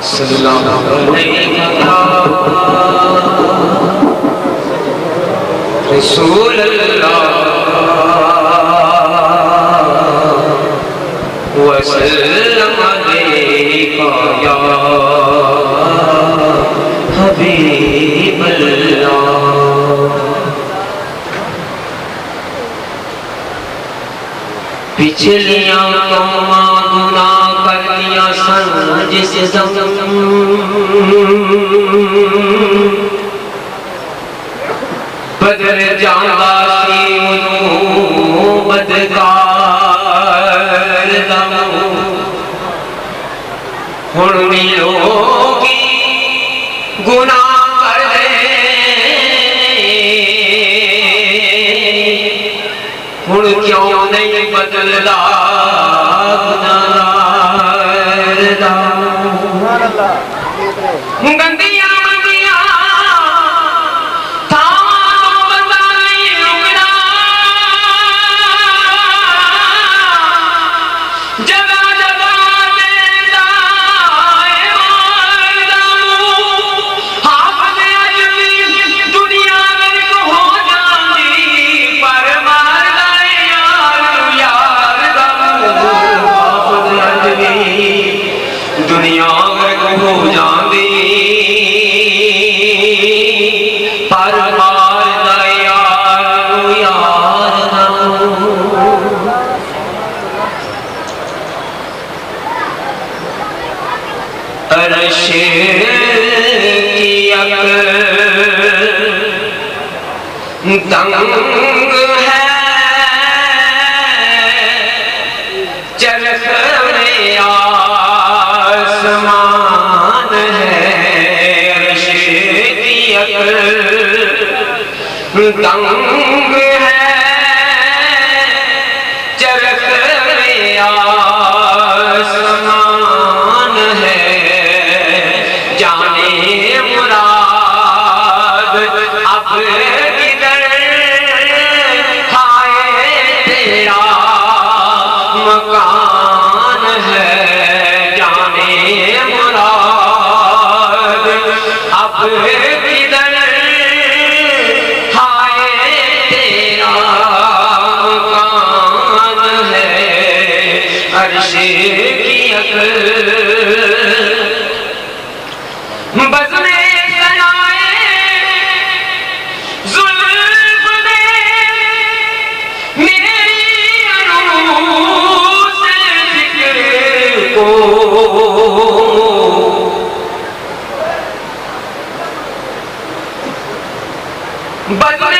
سلام علیکہ رسول اللہ وسلم علیکہ یا حبیب اللہ۔ پچھلیاں قوماں گناہ کر دیا سن جس زمین بدر جاندہ سی انہوں بدکار دم ہن ملو کی گناہ کر دے ہن کیوں نہیں بدلدا گناہگار دا گندیاں دنیا غرق ہو جاندی پر مار دا یار عرش کی عقل تنگ ہے چرخ میں آسمان ہے عرش کی عقل تنگ ہے چرخ میں آسمان ہے جانے مراد اب کدھر ہائے تیرا مکان ہے جانے مراد اب کدھر ہائے تیرا مکان ہے عرش کی عقل بزم سنائے زلف دے میری عروس فکر کو بزم